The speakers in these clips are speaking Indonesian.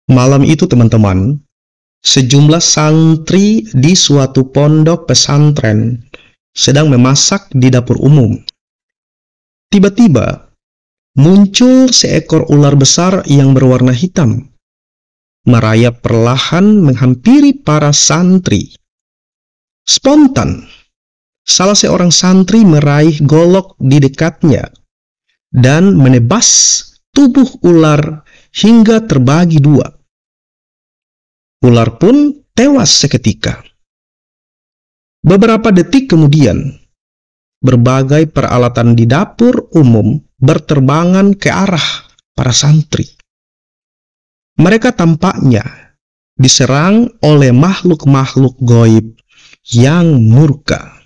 Malam itu teman-teman, sejumlah santri di suatu pondok pesantren sedang memasak di dapur umum. Tiba-tiba muncul seekor ular besar yang berwarna hitam, merayap perlahan menghampiri para santri. Spontan, salah seorang santri meraih golok di dekatnya dan menebas tubuh ular hingga terbagi dua. Ular pun tewas seketika. Beberapa detik kemudian, berbagai peralatan di dapur umum berterbangan ke arah para santri. Mereka tampaknya diserang oleh makhluk-makhluk gaib yang murka.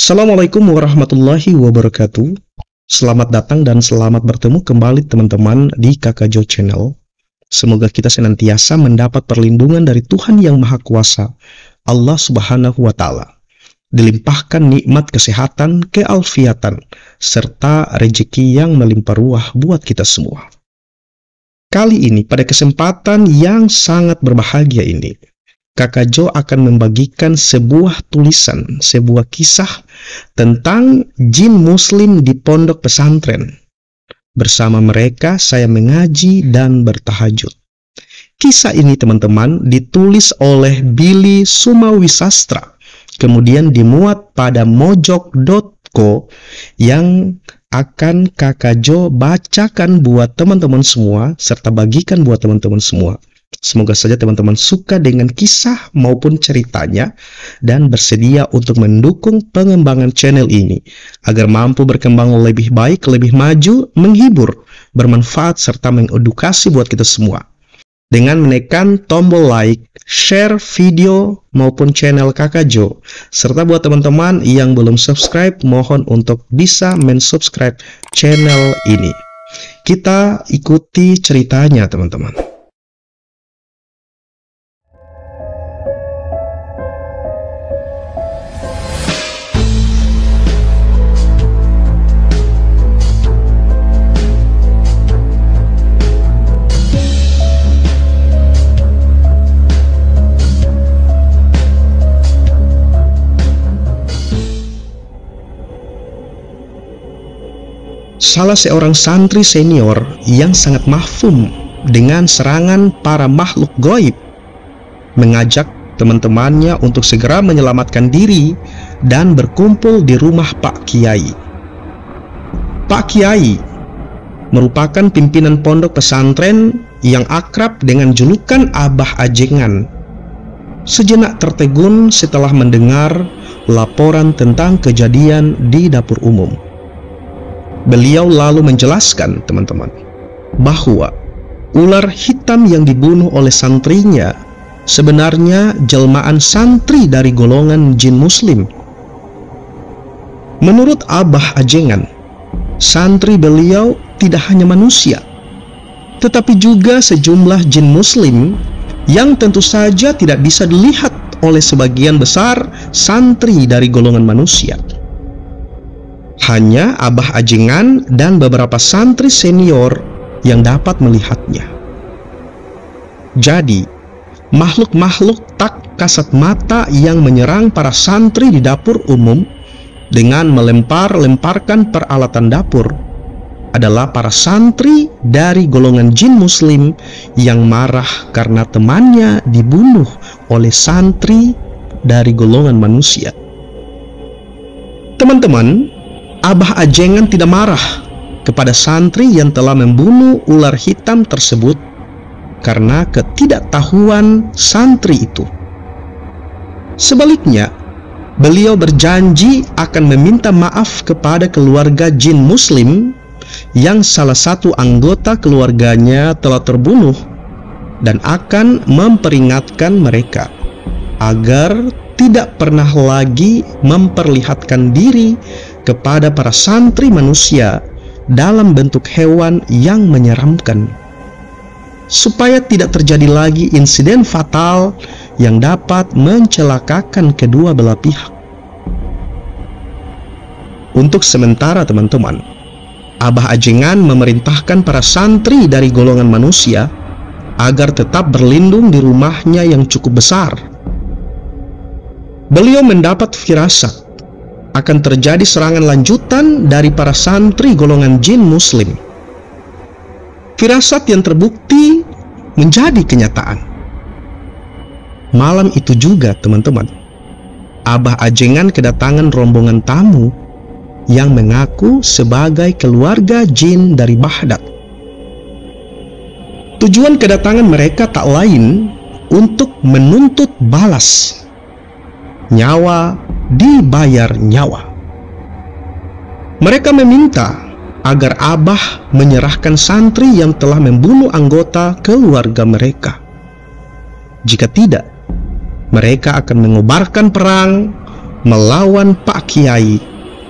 Assalamualaikum warahmatullahi wabarakatuh. Selamat datang dan selamat bertemu kembali teman-teman di Kakak Jo Channel. Semoga kita senantiasa mendapat perlindungan dari Tuhan Yang Maha Kuasa, Allah Subhanahu wa Ta'ala. Dilimpahkan nikmat kesehatan, kealfiatan, serta rezeki yang melimpah ruah buat kita semua. Kali ini, pada kesempatan yang sangat berbahagia ini, Kakak Jo akan membagikan sebuah tulisan, sebuah kisah tentang jin muslim di pondok pesantren. Bersama mereka saya mengaji dan bertahajud. Kisah ini teman-teman ditulis oleh Billy Sumawisastra, kemudian dimuat pada mojok.co yang akan Kakak Jo bacakan buat teman-teman semua serta bagikan buat teman-teman semua. Semoga saja teman-teman suka dengan kisah maupun ceritanya dan bersedia untuk mendukung pengembangan channel ini agar mampu berkembang lebih baik, lebih maju, menghibur, bermanfaat, serta mengedukasi buat kita semua. Dengan menekan tombol like, share video maupun channel Kakak Jo, serta buat teman-teman yang belum subscribe, mohon untuk bisa mensubscribe channel ini. Kita ikuti ceritanya teman-teman. Salah seorang santri senior yang sangat mafhum dengan serangan para makhluk gaib mengajak teman-temannya untuk segera menyelamatkan diri dan berkumpul di rumah Pak Kiai. Pak Kiai merupakan pimpinan pondok pesantren yang akrab dengan julukan Abah Ajengan. Sejenak tertegun setelah mendengar laporan tentang kejadian di dapur umum. Beliau lalu menjelaskan teman-teman bahwa ular hitam yang dibunuh oleh santrinya sebenarnya jelmaan santri dari golongan jin muslim. Menurut Abah Ajengan, santri beliau tidak hanya manusia, tetapi juga sejumlah jin muslim yang tentu saja tidak bisa dilihat oleh sebagian besar santri dari golongan manusia. Hanya Abah Ajengan dan beberapa santri senior yang dapat melihatnya. Jadi, makhluk-makhluk tak kasat mata yang menyerang para santri di dapur umum dengan melempar-lemparkan peralatan dapur adalah para santri dari golongan jin muslim yang marah karena temannya dibunuh oleh santri dari golongan manusia. Teman-teman, Abah Ajengan tidak marah kepada santri yang telah membunuh ular hitam tersebut karena ketidaktahuan santri itu. Sebaliknya, beliau berjanji akan meminta maaf kepada keluarga jin muslim yang salah satu anggota keluarganya telah terbunuh dan akan memperingatkan mereka agar tidak pernah lagi memperlihatkan diri kepada para santri manusia dalam bentuk hewan yang menyeramkan, supaya tidak terjadi lagi insiden fatal yang dapat mencelakakan kedua belah pihak. Untuk sementara teman-teman, Abah Ajengan memerintahkan para santri dari golongan manusia agar tetap berlindung di rumahnya yang cukup besar. Beliau mendapat firasat akan terjadi serangan lanjutan dari para santri golongan jin muslim. Firasat yang terbukti menjadi kenyataan. Malam itu juga teman-teman, Abah Ajengan kedatangan rombongan tamu yang mengaku sebagai keluarga jin dari Baghdad. Tujuan kedatangan mereka tak lain untuk menuntut balas. Nyawa dibayar nyawa. Mereka meminta agar Abah menyerahkan santri yang telah membunuh anggota keluarga mereka. Jika tidak, mereka akan mengobarkan perang melawan Pak Kiai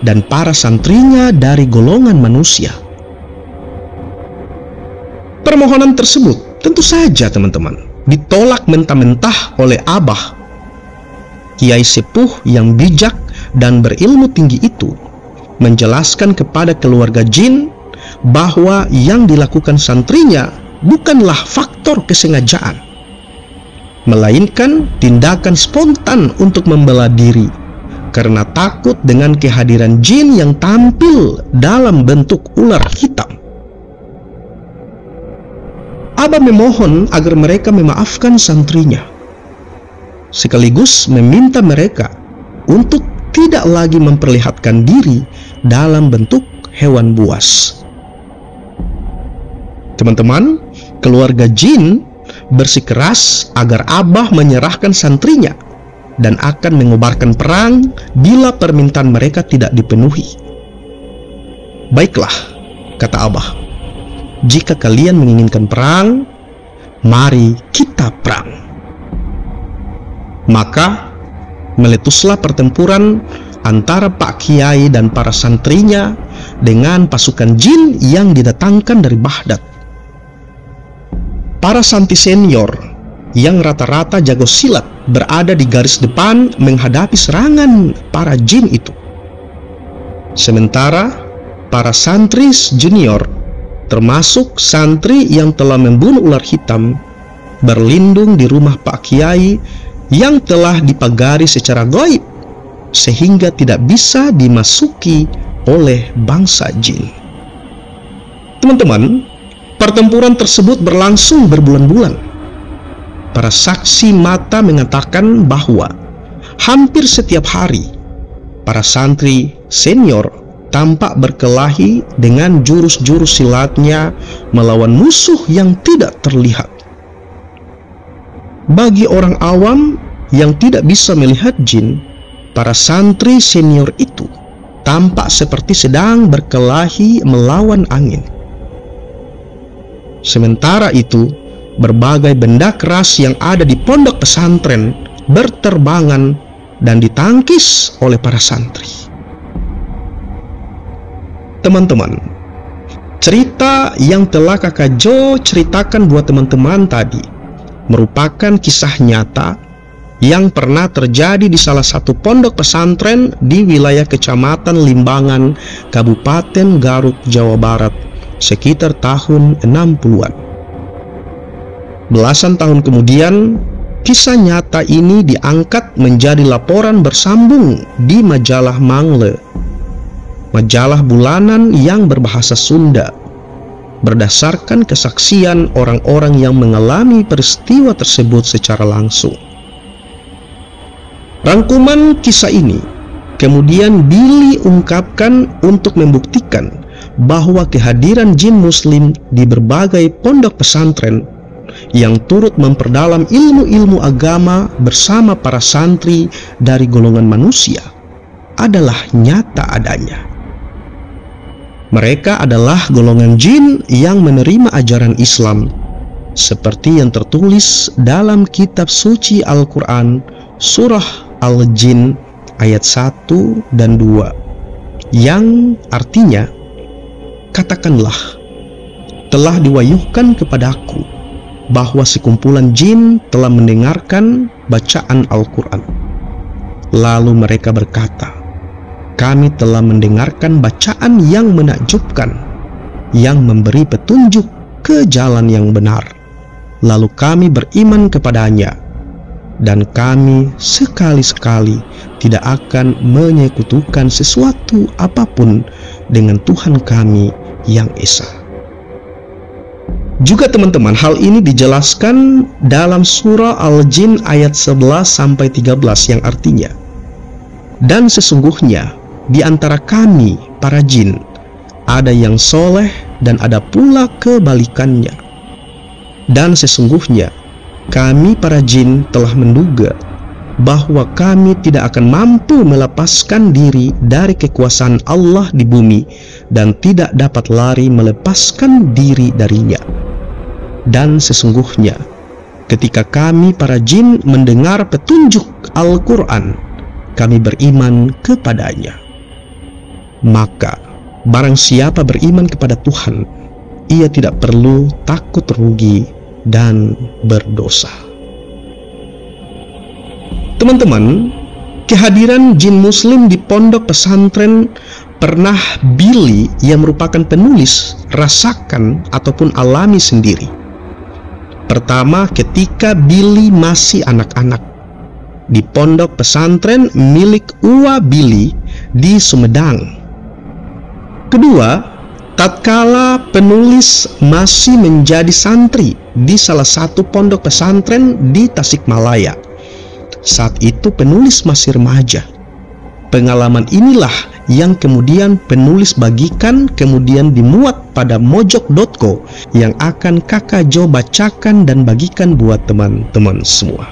dan para santrinya dari golongan manusia. Permohonan tersebut tentu saja teman-teman ditolak mentah-mentah oleh Abah. Kiai sepuh yang bijak dan berilmu tinggi itu menjelaskan kepada keluarga jin bahwa yang dilakukan santrinya bukanlah faktor kesengajaan, melainkan tindakan spontan untuk membela diri karena takut dengan kehadiran jin yang tampil dalam bentuk ular hitam. Abah memohon agar mereka memaafkan santrinya, sekaligus meminta mereka untuk tidak lagi memperlihatkan diri dalam bentuk hewan buas. Teman-teman, keluarga jin bersikeras agar Abah menyerahkan santrinya dan akan mengobarkan perang bila permintaan mereka tidak dipenuhi. Baiklah, kata Abah, jika kalian menginginkan perang, mari kita perang. Maka meletuslah pertempuran antara Pak Kiai dan para santrinya dengan pasukan jin yang didatangkan dari Baghdad. Para santri senior yang rata-rata jago silat berada di garis depan menghadapi serangan para jin itu. Sementara para santri junior, termasuk santri yang telah membunuh ular hitam, berlindung di rumah Pak Kiai yang telah dipagari secara gaib sehingga tidak bisa dimasuki oleh bangsa jin. Teman-teman, pertempuran tersebut berlangsung berbulan-bulan. Para saksi mata mengatakan bahwa hampir setiap hari para santri senior tampak berkelahi dengan jurus-jurus silatnya melawan musuh yang tidak terlihat. Bagi orang awam yang tidak bisa melihat jin, para santri senior itu tampak seperti sedang berkelahi melawan angin. Sementara itu, berbagai benda keras yang ada di pondok pesantren berterbangan dan ditangkis oleh para santri. Teman-teman, cerita yang telah Kakak Jo ceritakan buat teman-teman tadi merupakan kisah nyata yang pernah terjadi di salah satu pondok pesantren di wilayah Kecamatan Limbangan, Kabupaten Garut, Jawa Barat, sekitar tahun 60-an. Belasan tahun kemudian, kisah nyata ini diangkat menjadi laporan bersambung di majalah Mangle, majalah bulanan yang berbahasa Sunda, berdasarkan kesaksian orang-orang yang mengalami peristiwa tersebut secara langsung. Rangkuman kisah ini kemudian diungkapkan untuk membuktikan bahwa kehadiran jin muslim di berbagai pondok pesantren yang turut memperdalam ilmu-ilmu agama bersama para santri dari golongan manusia adalah nyata adanya. Mereka adalah golongan jin yang menerima ajaran Islam seperti yang tertulis dalam kitab suci Al-Quran surah Al-Jin ayat 1 dan 2, yang artinya, katakanlah, telah diwahyukan kepadaku bahwa sekumpulan jin telah mendengarkan bacaan Al-Quran. Lalu mereka berkata, kami telah mendengarkan bacaan yang menakjubkan, yang memberi petunjuk ke jalan yang benar. Lalu kami beriman kepadanya, dan kami sekali-sekali tidak akan menyekutukan sesuatu apapun dengan Tuhan kami yang esa. Juga teman-teman, hal ini dijelaskan dalam surah Al-Jin ayat 11-13 yang artinya, dan sesungguhnya di antara kami para jin ada yang soleh dan ada pula kebalikannya. Dan sesungguhnya kami para jin telah menduga bahwa kami tidak akan mampu melepaskan diri dari kekuasaan Allah di bumi dan tidak dapat lari melepaskan diri darinya. Dan sesungguhnya ketika kami para jin mendengar petunjuk Al-Quran, kami beriman kepadanya. Maka barang siapa beriman kepada Tuhan, ia tidak perlu takut rugi dan berdosa. Teman-teman, kehadiran jin muslim di pondok pesantren pernah Billy yang merupakan penulis rasakan ataupun alami sendiri. Pertama, ketika Billy masih anak-anak di pondok pesantren milik Uwa Billy di Sumedang. Kedua, tatkala penulis masih menjadi santri di salah satu pondok pesantren di Tasikmalaya. Saat itu penulis masih remaja. Pengalaman inilah yang kemudian penulis bagikan, kemudian dimuat pada mojok.co yang akan Kakak Jo bacakan dan bagikan buat teman-teman semua.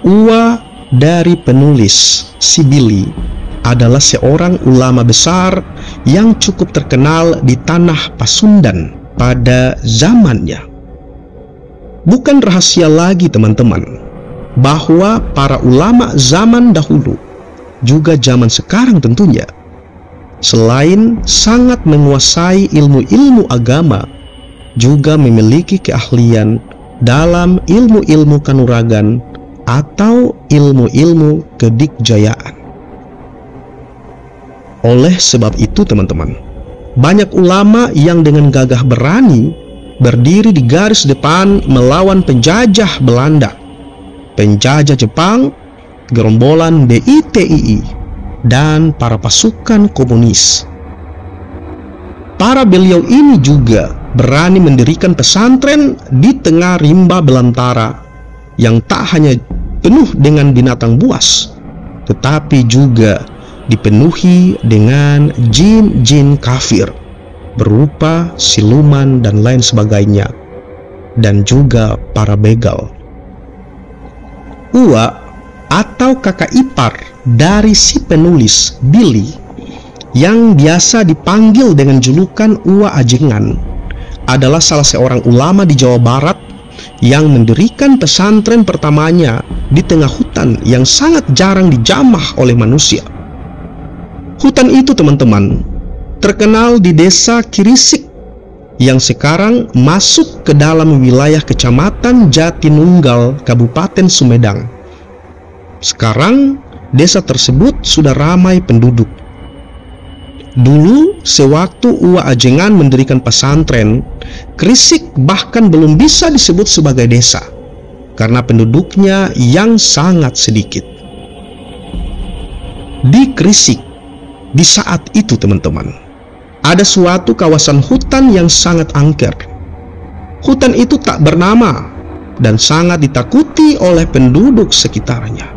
Uwa dari penulis, si Billy, adalah seorang ulama besar yang cukup terkenal di tanah Pasundan pada zamannya. Bukan rahasia lagi teman-teman, bahwa para ulama zaman dahulu, juga zaman sekarang tentunya, selain sangat menguasai ilmu-ilmu agama, juga memiliki keahlian dalam ilmu-ilmu kanuragan atau ilmu-ilmu kedikjayaan. Oleh sebab itu teman-teman, banyak ulama yang dengan gagah berani berdiri di garis depan melawan penjajah Belanda, penjajah Jepang, gerombolan DITII, dan para pasukan komunis. Para beliau ini juga berani mendirikan pesantren di tengah rimba belantara yang tak hanya penuh dengan binatang buas, tetapi juga dipenuhi dengan jin-jin kafir berupa siluman dan lain sebagainya, dan juga para begal. Uwa atau kakak ipar dari si penulis, Billy, yang biasa dipanggil dengan julukan Uwa Ajengan, adalah salah seorang ulama di Jawa Barat yang mendirikan pesantren pertamanya di tengah hutan yang sangat jarang dijamah oleh manusia. Hutan itu teman-teman terkenal di desa Kirisik yang sekarang masuk ke dalam wilayah Kecamatan Jatinunggal, Kabupaten Sumedang. Sekarang desa tersebut sudah ramai penduduk. Dulu sewaktu Uwa Ajengan mendirikan pesantren, Kirisik bahkan belum bisa disebut sebagai desa karena penduduknya yang sangat sedikit. Di Kirisik di saat itu teman-teman, ada suatu kawasan hutan yang sangat angker. Hutan itu tak bernama dan sangat ditakuti oleh penduduk sekitarnya.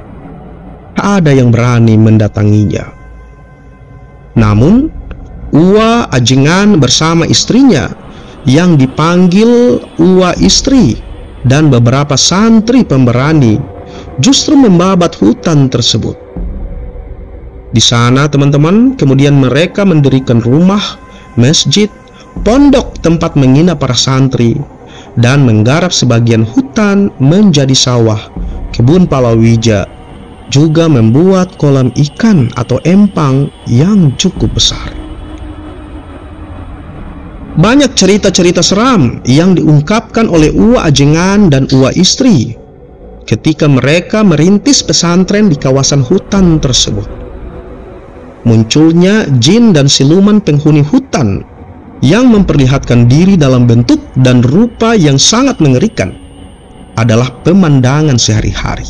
Tak ada yang berani mendatanginya. Namun, Uwa Ajengan bersama istrinya yang dipanggil Uwa Istri dan beberapa santri pemberani justru membabat hutan tersebut. Di sana teman-teman, kemudian mereka mendirikan rumah, masjid, pondok tempat menginap para santri, dan menggarap sebagian hutan menjadi sawah, kebun palawija, juga membuat kolam ikan atau empang yang cukup besar. Banyak cerita-cerita seram yang diungkapkan oleh Uwa Ajengan dan Uwa istri ketika mereka merintis pesantren di kawasan hutan tersebut. Munculnya jin dan siluman penghuni hutan yang memperlihatkan diri dalam bentuk dan rupa yang sangat mengerikan adalah pemandangan sehari-hari.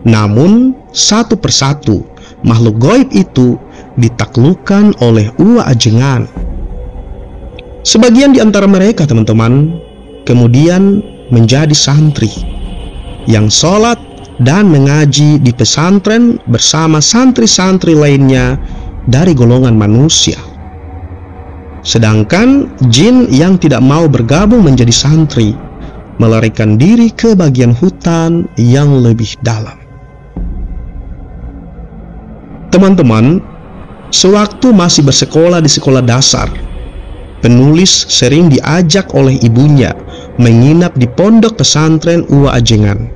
Namun, satu persatu makhluk gaib itu ditaklukkan oleh Uwa Ajengan. Sebagian di antara mereka, teman-teman, kemudian menjadi santri yang sholat dan mengaji di pesantren bersama santri-santri lainnya dari golongan manusia. Sedangkan jin yang tidak mau bergabung menjadi santri melarikan diri ke bagian hutan yang lebih dalam. Teman-teman, sewaktu masih bersekolah di sekolah dasar, penulis sering diajak oleh ibunya menginap di pondok pesantren Uwa Ajengan.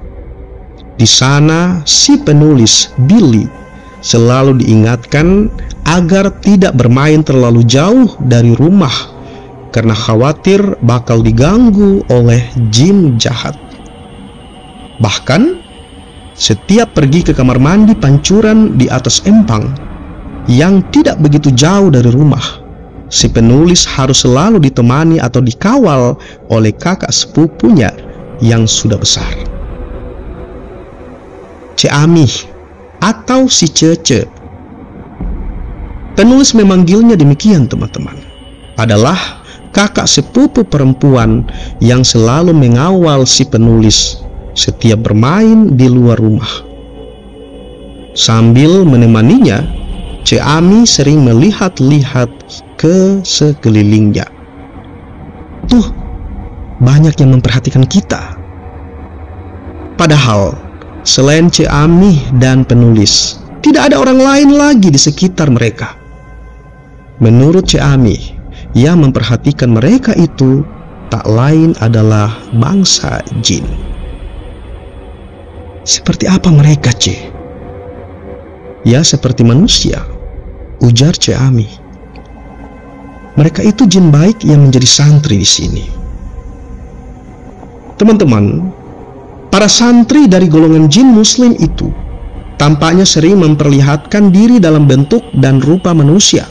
Di sana, si penulis, Billy, selalu diingatkan agar tidak bermain terlalu jauh dari rumah karena khawatir bakal diganggu oleh jin jahat. Bahkan, setiap pergi ke kamar mandi pancuran di atas empang yang tidak begitu jauh dari rumah, si penulis harus selalu ditemani atau dikawal oleh kakak sepupunya yang sudah besar. Ceami atau si Cece, penulis memanggilnya demikian, teman-teman, adalah kakak sepupu perempuan yang selalu mengawal si penulis setiap bermain di luar rumah. Sambil menemaninya, Ceami sering melihat-lihat ke sekelilingnya. Tuh, banyak yang memperhatikan kita. Padahal, selain Ceami dan penulis, tidak ada orang lain lagi di sekitar mereka. Menurut Ceami, yang memperhatikan mereka itu tak lain adalah bangsa jin. Seperti apa mereka, Ce? Ya, seperti manusia, ujar Ceami. Mereka itu jin baik yang menjadi santri di sini. Teman-teman, para santri dari golongan jin muslim itu tampaknya sering memperlihatkan diri dalam bentuk dan rupa manusia.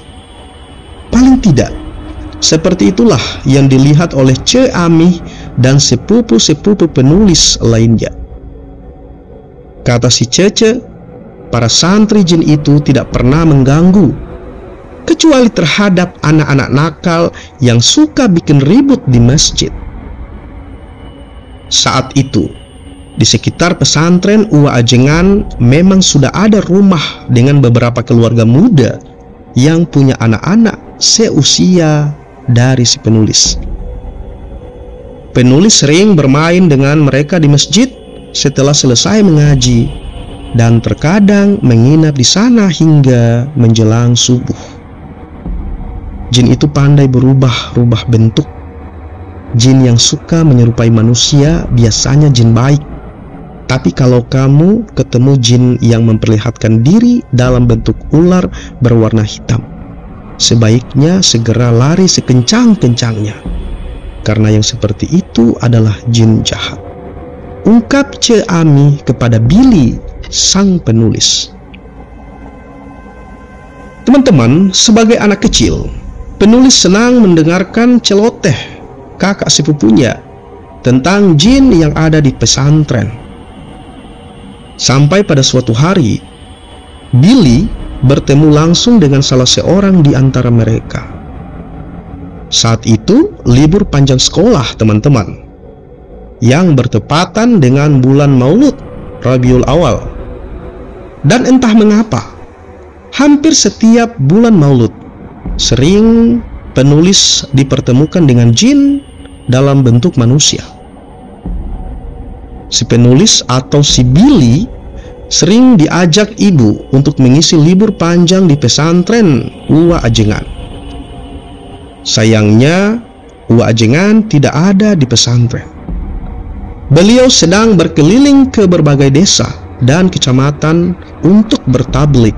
Paling tidak, seperti itulah yang dilihat oleh Ceami dan sepupu-sepupu penulis lainnya. Kata si Cece, para santri jin itu tidak pernah mengganggu, kecuali terhadap anak-anak nakal yang suka bikin ribut di masjid. Saat itu, di sekitar pesantren Uwa Ajengan memang sudah ada rumah dengan beberapa keluarga muda yang punya anak-anak seusia dari si penulis. Penulis sering bermain dengan mereka di masjid setelah selesai mengaji dan terkadang menginap di sana hingga menjelang subuh. Jin itu pandai berubah-ubah bentuk. Jin yang suka menyerupai manusia biasanya jin baik. Tapi kalau kamu ketemu jin yang memperlihatkan diri dalam bentuk ular berwarna hitam, sebaiknya segera lari sekencang-kencangnya, karena yang seperti itu adalah jin jahat, ungkap Ceami kepada Billy, sang penulis. Teman-teman, sebagai anak kecil, penulis senang mendengarkan celoteh kakak sepupunya tentang jin yang ada di pesantren. Sampai pada suatu hari, Billy bertemu langsung dengan salah seorang di antara mereka. Saat itu libur panjang sekolah, teman-teman, yang bertepatan dengan bulan Maulud Rabiul Awal. Dan entah mengapa, hampir setiap bulan Maulud sering penulis dipertemukan dengan jin dalam bentuk manusia. Si penulis atau si Billy sering diajak ibu untuk mengisi libur panjang di pesantren Uwa Ajengan. Sayangnya, Uwa Ajengan tidak ada di pesantren. Beliau sedang berkeliling ke berbagai desa dan kecamatan untuk bertablik.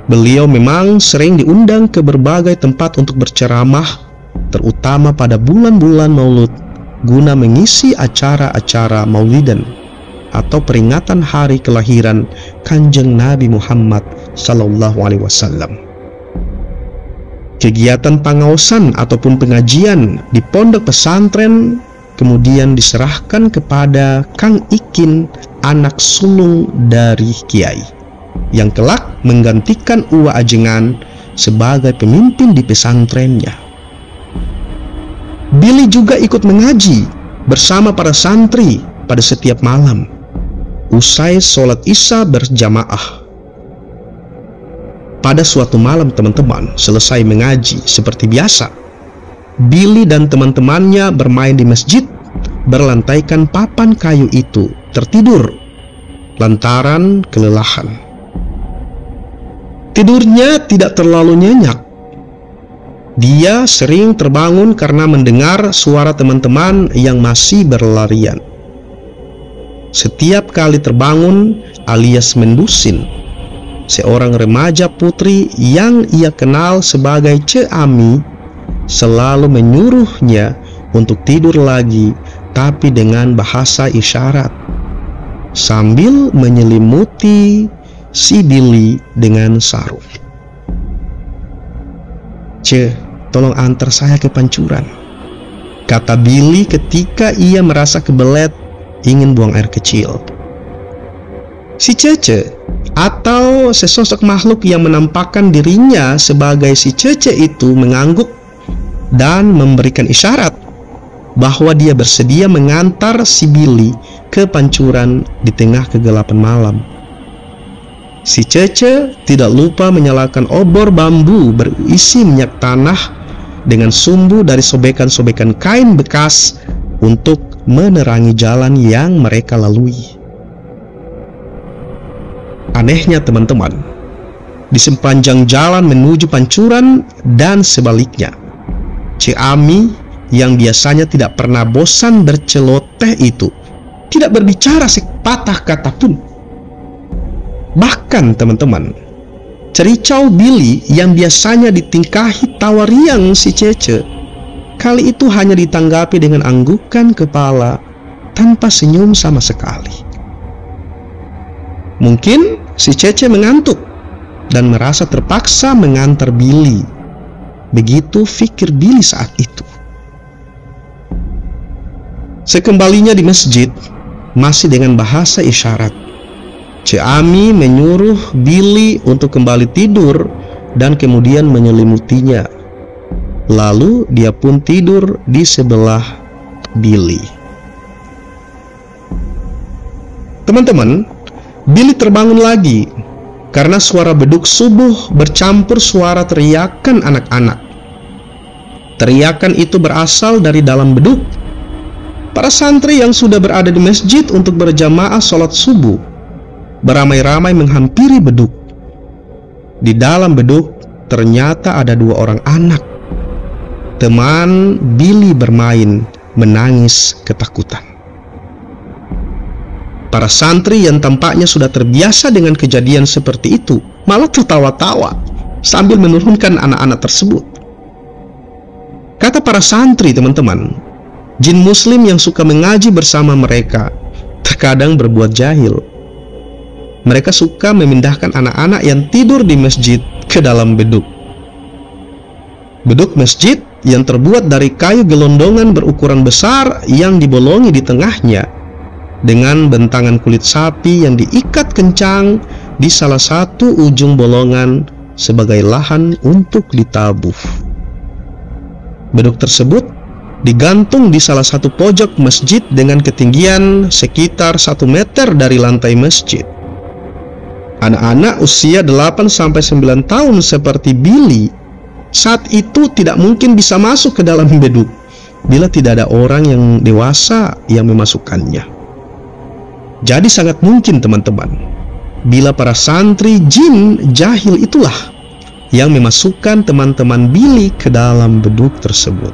Beliau memang sering diundang ke berbagai tempat untuk berceramah, terutama pada bulan-bulan Maulud, guna mengisi acara-acara Maulidan atau peringatan hari kelahiran Kanjeng Nabi Muhammad SAW. Kegiatan pengaosan ataupun pengajian di pondok pesantren kemudian diserahkan kepada Kang Ikin, anak sulung dari Kiai, yang kelak menggantikan Uwa Ajengan sebagai pemimpin di pesantrennya. Billy juga ikut mengaji bersama para santri pada setiap malam usai sholat Isya berjamaah. Pada suatu malam teman-teman selesai mengaji seperti biasa, Billy dan teman-temannya bermain di masjid berlantaikan papan kayu itu, tertidur lantaran kelelahan. Tidurnya tidak terlalu nyenyak. Dia sering terbangun karena mendengar suara teman-teman yang masih berlarian. Setiap kali terbangun alias mendusin, seorang remaja putri yang ia kenal sebagai Ce Ami selalu menyuruhnya untuk tidur lagi, tapi dengan bahasa isyarat, sambil menyelimuti si Billy dengan sarung. "Ce, tolong antar saya ke pancuran," kata Billy ketika ia merasa kebelet ingin buang air kecil. Si Cece, atau sesosok makhluk yang menampakkan dirinya sebagai si Cece itu, mengangguk dan memberikan isyarat bahwa dia bersedia mengantar si Billy ke pancuran di tengah kegelapan malam. Si Cece tidak lupa menyalakan obor bambu berisi minyak tanah dengan sumbu dari sobekan-sobekan kain bekas untuk menerangi jalan yang mereka lalui. Anehnya teman-teman, di sepanjang jalan menuju pancuran dan sebaliknya, Ce Ami yang biasanya tidak pernah bosan berceloteh itu tidak berbicara sepatah kata pun. Bahkan teman-teman, cericau Billy yang biasanya ditingkahi tawa riang si Cece, kali itu hanya ditanggapi dengan anggukan kepala tanpa senyum sama sekali. Mungkin si Cece mengantuk dan merasa terpaksa mengantar Billy. Begitu pikir Billy saat itu. Sekembalinya di masjid, masih dengan bahasa isyarat, Ce Ami menyuruh Billy untuk kembali tidur dan kemudian menyelimutinya. Lalu dia pun tidur di sebelah Billy. Teman-teman, Billy terbangun lagi karena suara beduk subuh bercampur suara teriakan anak-anak. Teriakan itu berasal dari dalam beduk. Para santri yang sudah berada di masjid untuk berjamaah sholat subuh beramai-ramai menghampiri beduk. Di dalam beduk ternyata ada dua orang anak, teman Billy bermain, menangis ketakutan. Para santri yang tampaknya sudah terbiasa dengan kejadian seperti itu malah tertawa-tawa sambil menurunkan anak-anak tersebut. Kata para santri teman-teman, jin muslim yang suka mengaji bersama mereka terkadang berbuat jahil. Mereka suka memindahkan anak-anak yang tidur di masjid ke dalam beduk. Beduk masjid yang terbuat dari kayu gelondongan berukuran besar yang dibolongi di tengahnya dengan bentangan kulit sapi yang diikat kencang di salah satu ujung bolongan sebagai lahan untuk ditabuh. Beduk tersebut digantung di salah satu pojok masjid dengan ketinggian sekitar 1 meter dari lantai masjid. Anak-anak usia 8-9 tahun seperti Billy saat itu tidak mungkin bisa masuk ke dalam beduk bila tidak ada orang yang dewasa yang memasukkannya. Jadi sangat mungkin teman-teman, bila para santri jin jahil itulah yang memasukkan teman-teman Billy ke dalam beduk tersebut.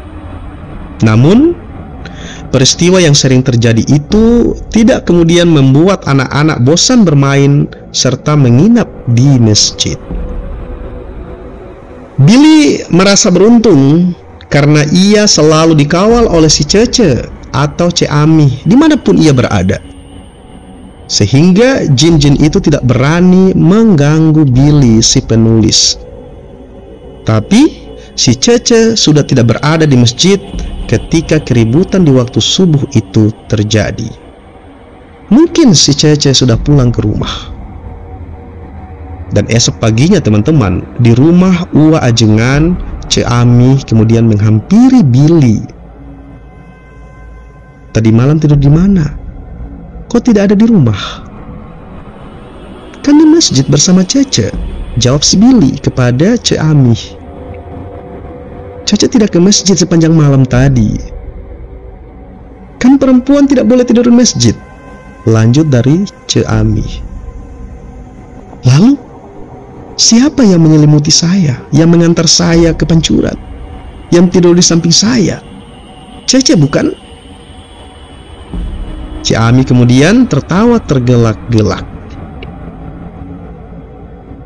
Namun, Peristiwa yang sering terjadi itu tidak kemudian membuat anak-anak bosan bermain serta menginap di masjid. Billy merasa beruntung karena ia selalu dikawal oleh si Cece atau Cik Ami dimanapun ia berada, sehingga jin-jin itu tidak berani mengganggu Billy si penulis. Tapi si Cece sudah tidak berada di masjid ketika keributan di waktu subuh itu terjadi. Mungkin si Cece sudah pulang ke rumah. Dan esok paginya teman-teman, di rumah Uwa Ajengan, Cik Ami kemudian menghampiri Billy. "Tadi malam tidur di mana? Kok tidak ada di rumah?" "Kan di masjid bersama Cece," jawab si Billy kepada Cik Ami. "Cece tidak ke masjid sepanjang malam tadi." "Kan perempuan tidak boleh tidur di masjid," lanjut dari Cik Ami. "Lalu siapa yang menyelimuti saya, yang mengantar saya ke pancuran, yang tidur di samping saya? Cece bukan?" Cik Ami kemudian tertawa tergelak-gelak.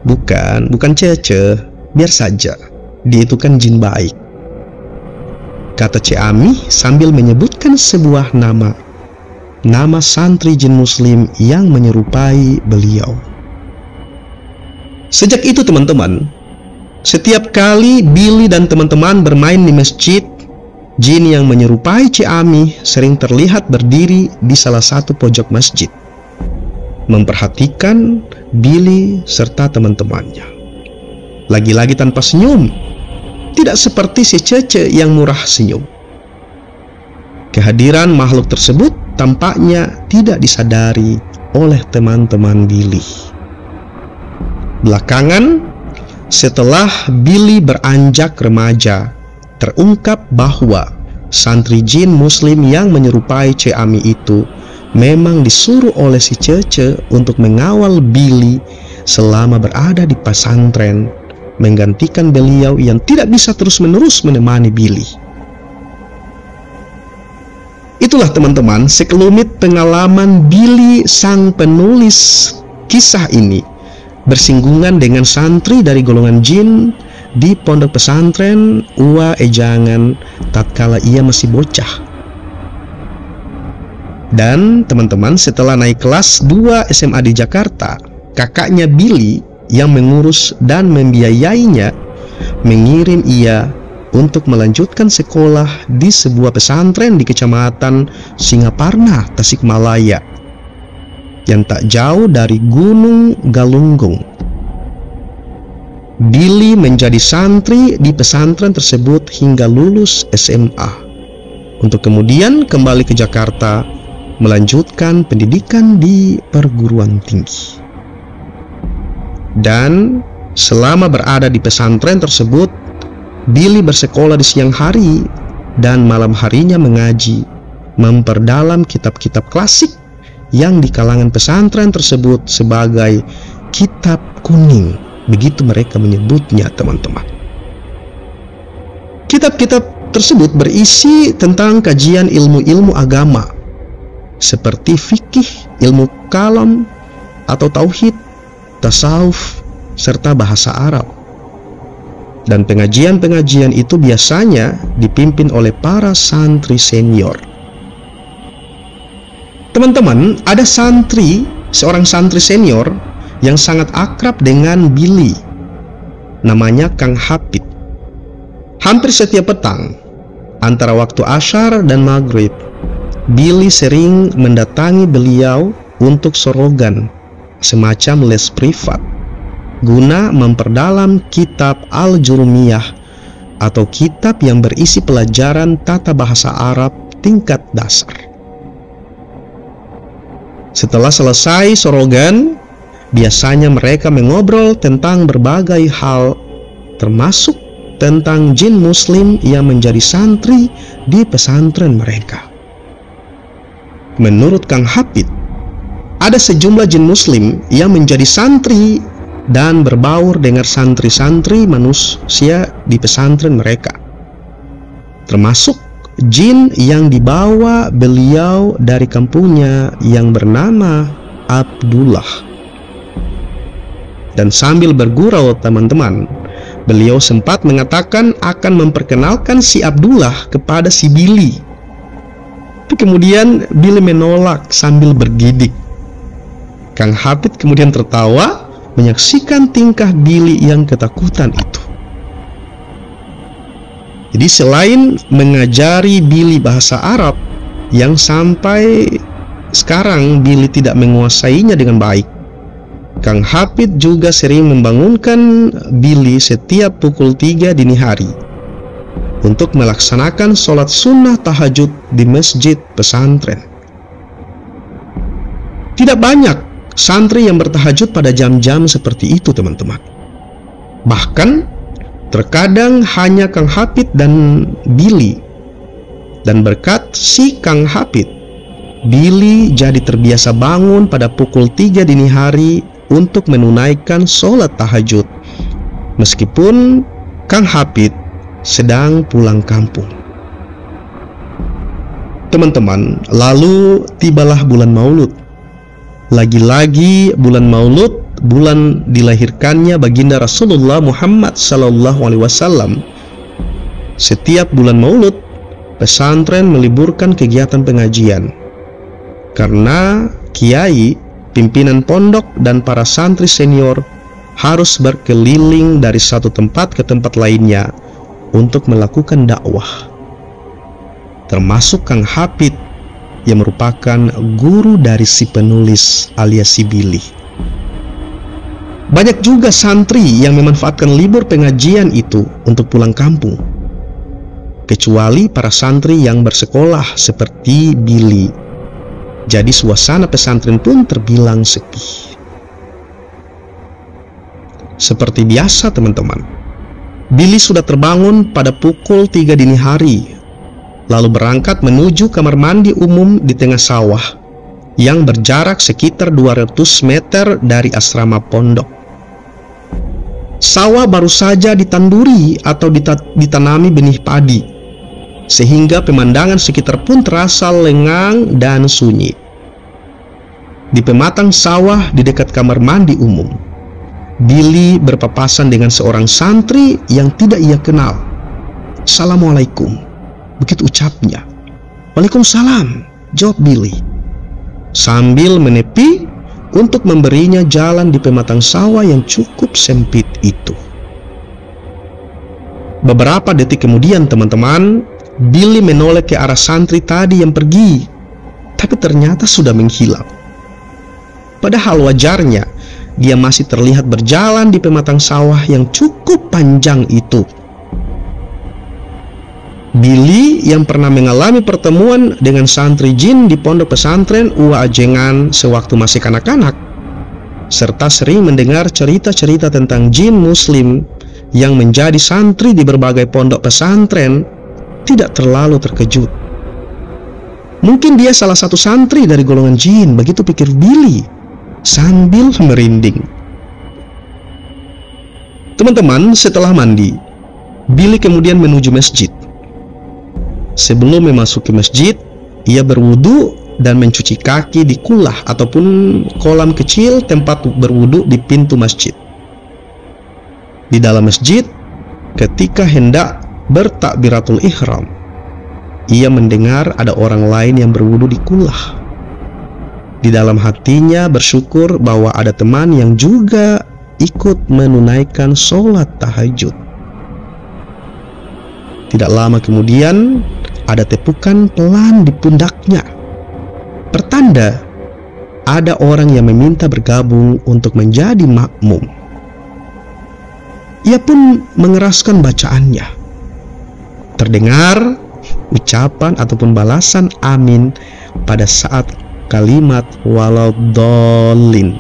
Bukan Cece, biar saja. Dia itu kan jin baik," kata Cik Ami sambil menyebutkan sebuah nama santri jin muslim yang menyerupai beliau. Sejak itu teman-teman, setiap kali Billy dan teman-teman bermain di masjid, jin yang menyerupai Cik Ami sering terlihat berdiri di salah satu pojok masjid, memperhatikan Billy serta teman-temannya. Lagi-lagi tanpa senyum, tidak seperti si Cece yang murah senyum. Kehadiran makhluk tersebut tampaknya tidak disadari oleh teman-teman Billy. Belakangan, setelah Billy beranjak remaja, terungkap bahwa santri jin muslim yang menyerupai Cik Ami itu memang disuruh oleh si Cece untuk mengawal Billy selama berada di pesantren, menggantikan beliau yang tidak bisa terus-menerus menemani Billy. Itulah teman-teman sekelumit pengalaman Billy sang penulis kisah ini bersinggungan dengan santri dari golongan jin di pondok pesantren Uwa Ajengan tatkala ia masih bocah. Dan teman-teman, setelah naik kelas 2 SMA di Jakarta, kakaknya Billy yang mengurus dan membiayainya mengirim ia untuk melanjutkan sekolah di sebuah pesantren di Kecamatan Singaparna, Tasikmalaya, yang tak jauh dari Gunung Galunggung. Billy menjadi santri di pesantren tersebut hingga lulus SMA, untuk kemudian kembali ke Jakarta melanjutkan pendidikan di perguruan tinggi. Dan selama berada di pesantren tersebut, Billy bersekolah di siang hari dan malam harinya mengaji, memperdalam kitab-kitab klasik yang di kalangan pesantren tersebut sebagai kitab kuning, begitu mereka menyebutnya teman-teman. Kitab-kitab tersebut berisi tentang kajian ilmu-ilmu agama seperti fikih, ilmu kalam atau tauhid, tasawuf, serta bahasa Arab. Dan pengajian-pengajian itu biasanya dipimpin oleh para santri senior. Teman-teman, ada seorang santri senior yang sangat akrab dengan Billy. Namanya Kang Hapit. Hampir setiap petang, antara waktu Asyar dan Maghrib, Billy sering mendatangi beliau untuk sorogan, semacam les privat, guna memperdalam kitab Al-Jurumiyah atau kitab yang berisi pelajaran tata bahasa Arab tingkat dasar. Setelah selesai sorogan, biasanya mereka mengobrol tentang berbagai hal, termasuk tentang jin muslim yang menjadi santri di pesantren mereka. Menurut Kang Hapit, ada sejumlah jin muslim yang menjadi santri dan berbaur dengan santri-santri manusia di pesantren mereka, termasuk jin yang dibawa beliau dari kampungnya yang bernama Abdullah. Dan sambil bergurau teman-teman, beliau sempat mengatakan akan memperkenalkan si Abdullah kepada si Billy. Tapi kemudian Billy menolak sambil bergidik. Kang Hafid kemudian tertawa menyaksikan tingkah Billy yang ketakutan itu. Jadi selain mengajari Billy bahasa Arab yang sampai sekarang Billy tidak menguasainya dengan baik, Kang Hafid juga sering membangunkan Billy setiap pukul 3 dini hari untuk melaksanakan sholat sunnah tahajud di masjid pesantren. Tidak banyak santri yang bertahajud pada jam-jam seperti itu, teman-teman. Bahkan terkadang hanya Kang Hafid dan Billy. Dan berkat si Kang Hafid, Billy jadi terbiasa bangun pada pukul 3 dini hari untuk menunaikan sholat tahajud, meskipun Kang Hafid sedang pulang kampung. Teman-teman, lalu tibalah bulan Maulud. Lagi-lagi bulan Maulud, bulan dilahirkannya baginda Rasulullah Muhammad SAW. Setiap bulan Maulud, pesantren meliburkan kegiatan pengajian karena kiai, pimpinan pondok, dan para santri senior harus berkeliling dari satu tempat ke tempat lainnya untuk melakukan dakwah. Termasuk Kang Hafid yang merupakan guru dari si penulis alias si Billy. Banyak juga santri yang memanfaatkan libur pengajian itu untuk pulang kampung, kecuali para santri yang bersekolah seperti Billy. Jadi suasana pesantren pun terbilang sepi. Seperti biasa teman-teman, Billy sudah terbangun pada pukul 3 dini hari, lalu berangkat menuju kamar mandi umum di tengah sawah yang berjarak sekitar 200 meter dari asrama pondok. Sawah baru saja ditanduri atau ditanami benih padi, sehingga pemandangan sekitar pun terasa lengang dan sunyi. Di pematang sawah di dekat kamar mandi umum, Billy berpapasan dengan seorang santri yang tidak ia kenal. "Assalamualaikum," begitu ucapnya. "Waalaikumsalam," jawab Billy, sambil menepi untuk memberinya jalan di pematang sawah yang cukup sempit itu. Beberapa detik kemudian teman-teman, Billy menoleh ke arah santri tadi yang pergi, tapi ternyata sudah menghilang. Padahal wajarnya dia masih terlihat berjalan di pematang sawah yang cukup panjang itu. Billy yang pernah mengalami pertemuan dengan santri jin di pondok pesantren Uwa Ajengan sewaktu masih kanak-kanak, serta sering mendengar cerita-cerita tentang jin muslim yang menjadi santri di berbagai pondok pesantren, tidak terlalu terkejut. Mungkin dia salah satu santri dari golongan jin, begitu pikir Billy sambil merinding. Teman-teman, setelah mandi, Billy kemudian menuju masjid. Sebelum memasuki masjid, ia berwudu dan mencuci kaki di kulah ataupun kolam kecil tempat berwudu di pintu masjid. Di dalam masjid, ketika hendak bertakbiratul ihram, ia mendengar ada orang lain yang berwudu di kulah. Di dalam hatinya bersyukur bahwa ada teman yang juga ikut menunaikan sholat tahajud. Tidak lama kemudian, ada tepukan pelan di pundaknya, pertanda ada orang yang meminta bergabung untuk menjadi makmum. Ia pun mengeraskan bacaannya. Terdengar ucapan ataupun balasan amin pada saat kalimat waladhdallin.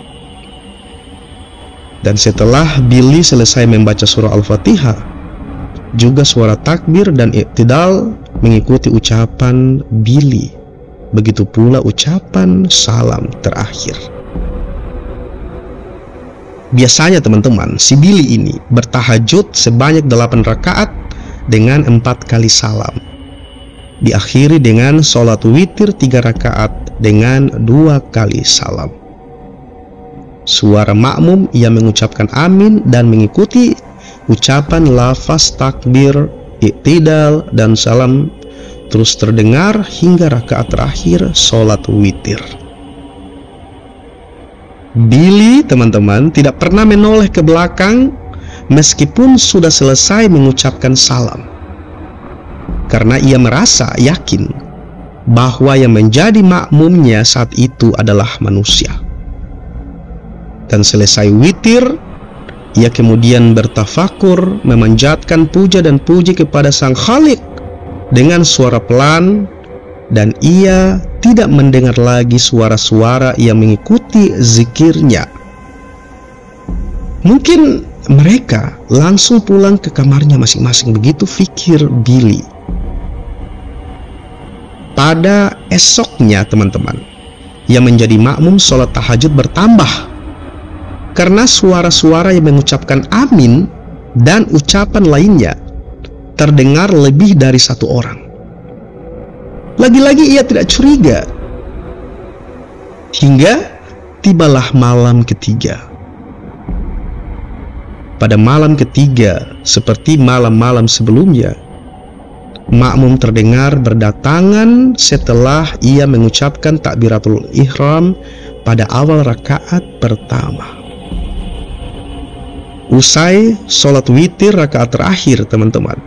Dan setelah Billy selesai membaca surah Al-Fatihah, juga suara takbir dan iktidal mengikuti ucapan Billy. Begitu pula ucapan salam terakhir. Biasanya teman-teman, si Billy ini bertahajud sebanyak 8 rakaat dengan 4 kali salam. diakhiri dengan sholat witir 3 rakaat dengan 2 kali salam. Suara makmum ia mengucapkan amin dan mengikuti ucapan lafaz takbir, iktidal, dan salam terus terdengar hingga rakaat terakhir sholat witir. Billy, teman-teman, tidak pernah menoleh ke belakang meskipun sudah selesai mengucapkan salam, karena ia merasa yakin bahwa yang menjadi makmumnya saat itu adalah manusia. Dan selesai witir, ia kemudian bertafakur memanjatkan puja dan puji kepada Sang Khalik dengan suara pelan, dan ia tidak mendengar lagi suara-suara yang mengikuti zikirnya. Mungkin mereka langsung pulang ke kamarnya masing-masing, begitu pikir Billy. Pada esoknya, teman-teman, ia menjadi makmum sholat tahajud bertambah karena suara-suara yang mengucapkan amin dan ucapan lainnya terdengar lebih dari 1 orang. Lagi-lagi ia tidak curiga, hingga tibalah malam ketiga. Pada malam ketiga, seperti malam-malam sebelumnya, makmum terdengar berdatangan setelah ia mengucapkan takbiratul ihram pada awal rakaat pertama. Usai sholat witir rakaat terakhir, teman-teman,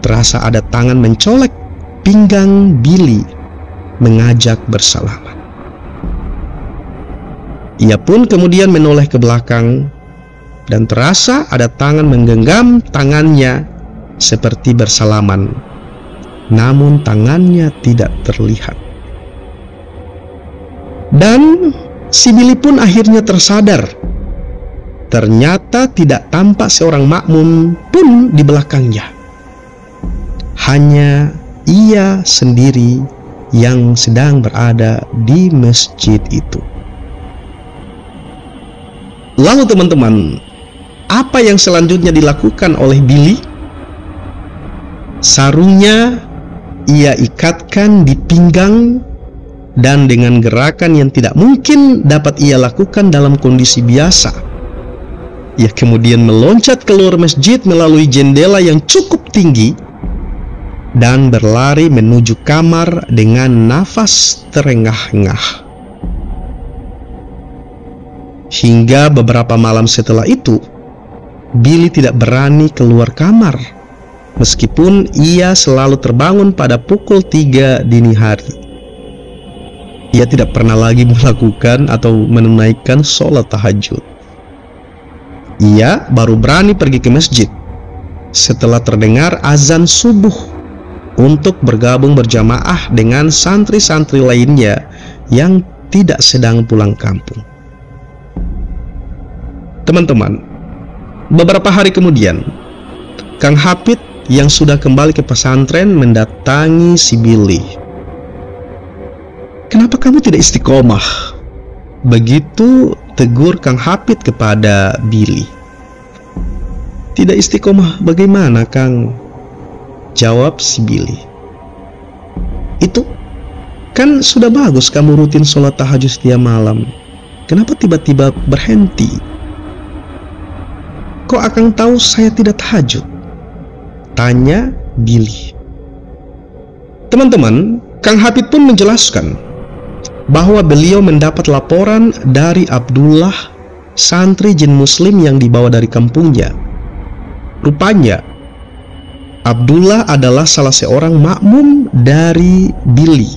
terasa ada tangan mencolek pinggang Billy mengajak bersalaman. Ia pun kemudian menoleh ke belakang dan terasa ada tangan menggenggam tangannya seperti bersalaman, namun tangannya tidak terlihat. Dan si Billy pun akhirnya tersadar. Ternyata tidak tampak seorang makmum pun di belakangnya. Hanya ia sendiri yang sedang berada di masjid itu. Lalu teman-teman, apa yang selanjutnya dilakukan oleh Billy? Sarungnya ia ikatkan di pinggang, dan dengan gerakan yang tidak mungkin dapat ia lakukan dalam kondisi biasa, ia kemudian meloncat keluar masjid melalui jendela yang cukup tinggi dan berlari menuju kamar dengan nafas terengah-engah. Hingga beberapa malam setelah itu, Billy tidak berani keluar kamar, meskipun ia selalu terbangun pada pukul 3 dini hari. Ia tidak pernah lagi melakukan atau menunaikan sholat tahajud. Ia baru berani pergi ke masjid setelah terdengar azan subuh untuk bergabung berjamaah dengan santri-santri lainnya yang tidak sedang pulang kampung. Teman-teman, beberapa hari kemudian, Kang Hafid yang sudah kembali ke pesantren mendatangi si Billy. "Kenapa kamu tidak istiqomah?" Begitu tegur Kang Hafid kepada Billy. "Tidak istiqomah bagaimana, Kang?" jawab si Billy. "Itu kan sudah bagus kamu rutin sholat tahajud setiap malam. Kenapa tiba-tiba berhenti?" "Kok Akang tahu saya tidak tahajud?" tanya Billy. Teman-teman, Kang Hafid pun menjelaskan bahwa beliau mendapat laporan dari Abdullah, santri jin muslim yang dibawa dari kampungnya. Rupanya Abdullah adalah salah seorang makmum dari Billy.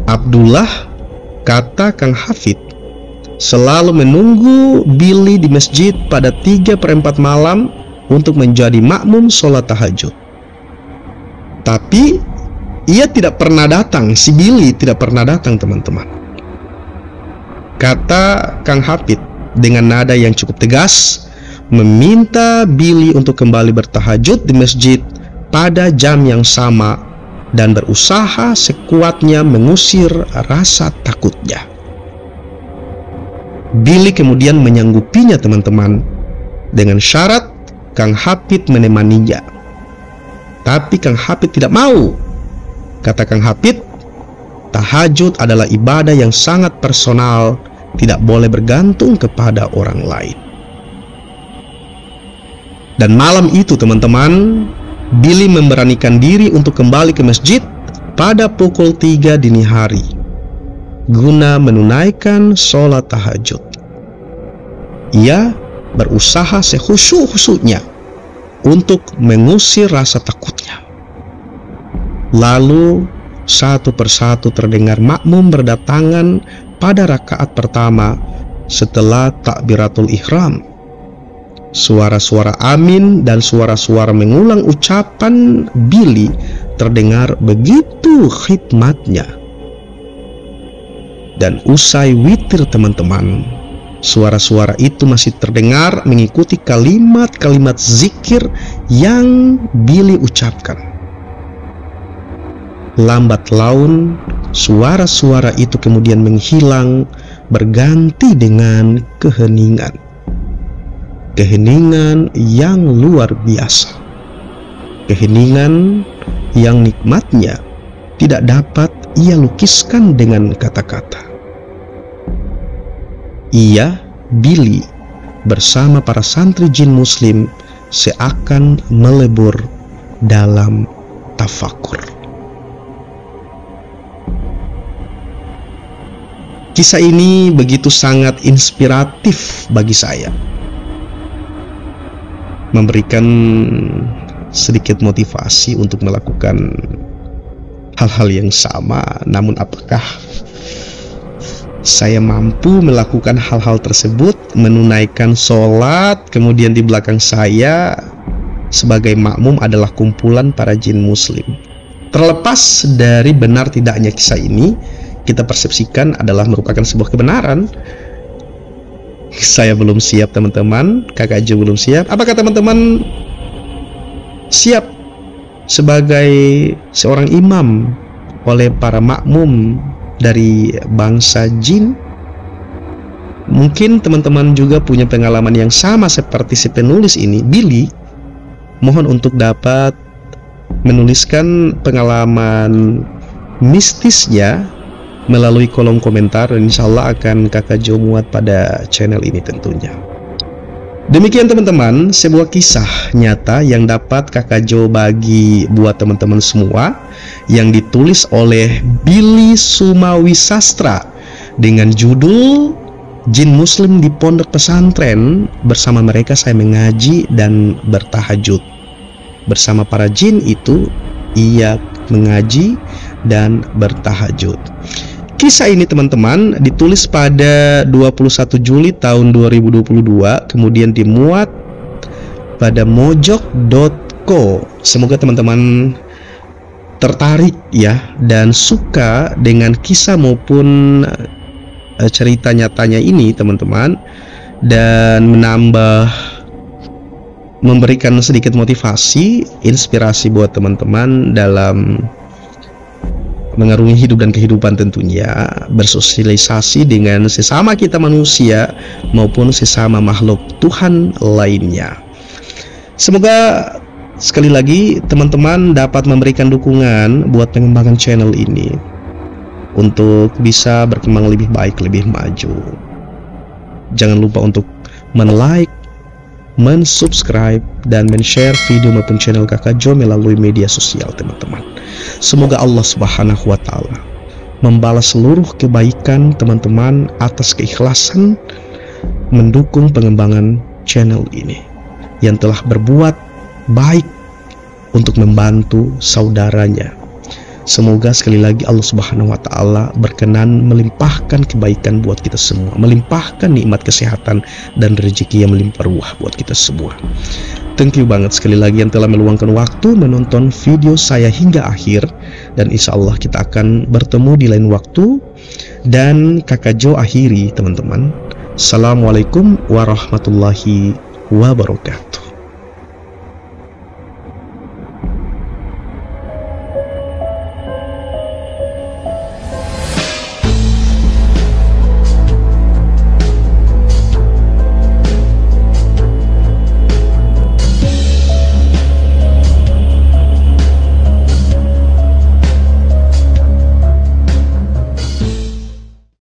Abdullah, kata Kang Hafid, selalu menunggu Billy di masjid pada 3/4 malam untuk menjadi makmum sholat tahajud. Tapi ia tidak pernah datang, si Billy tidak pernah datang, teman-teman. Kata Kang Hafid dengan nada yang cukup tegas, meminta Billy untuk kembali bertahajud di masjid pada jam yang sama dan berusaha sekuatnya mengusir rasa takutnya. Billy kemudian menyanggupinya, teman-teman, dengan syarat Kang Hafid menemaninya. Tapi Kang Hafid tidak mau. Kata Kang Hafid, tahajud adalah ibadah yang sangat personal, tidak boleh bergantung kepada orang lain. Dan malam itu teman-teman, Billy memberanikan diri untuk kembali ke masjid pada pukul 3 dini hari guna menunaikan sholat tahajud. Ia berusaha sekhusyuk-khusyuknya untuk mengusir rasa takutnya. Lalu satu persatu terdengar makmum berdatangan pada rakaat pertama setelah takbiratul ihram. Suara-suara amin dan suara-suara mengulang ucapan Billy terdengar begitu khidmatnya. Dan usai witir teman-teman, suara-suara itu masih terdengar mengikuti kalimat-kalimat zikir yang Billy ucapkan. Lambat laun, suara-suara itu kemudian menghilang, berganti dengan keheningan. Keheningan yang luar biasa. Keheningan yang nikmatnya tidak dapat ia lukiskan dengan kata-kata. Ia, Billy, bersama para santri jin muslim seakan melebur dalam tafakur. Kisah ini begitu sangat inspiratif bagi saya, memberikan sedikit motivasi untuk melakukan hal-hal yang sama. Namun apakah saya mampu melakukan hal-hal tersebut, menunaikan sholat, kemudian di belakang saya sebagai makmum adalah kumpulan para jin muslim? Terlepas dari benar tidaknya kisah ini, kita persepsikan adalah merupakan sebuah kebenaran. Saya belum siap teman-teman, Kakak Jo belum siap. Apakah teman-teman siap sebagai seorang imam oleh para makmum dari bangsa jin? Mungkin teman-teman juga punya pengalaman yang sama seperti si penulis ini, Billy. Mohon untuk dapat menuliskan pengalaman mistisnya melalui kolom komentar. Insya Allah akan Kakak Jo muat pada channel ini tentunya. Demikian teman-teman, sebuah kisah nyata yang dapat Kakak Jo bagi buat teman-teman semua, yang ditulis oleh Billy Sumawisastra dengan judul Jin Muslim di Pondok Pesantren. Bersama mereka saya mengaji dan bertahajud. Bersama para jin itu ia mengaji dan bertahajud. Kisah ini teman-teman ditulis pada 21 Juli tahun 2022, kemudian dimuat pada mojok.co. Semoga teman-teman tertarik ya dan suka dengan kisah maupun cerita nyatanya ini teman-teman, dan memberikan sedikit motivasi, inspirasi buat teman-teman dalam mengarungi hidup dan kehidupan tentunya, bersosialisasi dengan sesama kita manusia maupun sesama makhluk Tuhan lainnya. Semoga sekali lagi teman-teman dapat memberikan dukungan buat pengembangan channel ini untuk bisa berkembang lebih baik, lebih maju. Jangan lupa untuk men-like, men-subscribe, dan men-share video maupun channel Kakak Jo melalui media sosial teman-teman. Semoga Allah Subhanahu wa Ta'ala membalas seluruh kebaikan teman-teman atas keikhlasan mendukung pengembangan channel ini, yang telah berbuat baik untuk membantu saudaranya. Semoga sekali lagi Allah Subhanahu wa Ta'ala berkenan melimpahkan kebaikan buat kita semua, melimpahkan nikmat kesehatan dan rezeki yang melimpah ruah buat kita semua. Thank you banget sekali lagi yang telah meluangkan waktu menonton video saya hingga akhir, dan insya Allah kita akan bertemu di lain waktu. Dan Kakak Jo akhiri teman-teman. Assalamualaikum warahmatullahi wabarakatuh.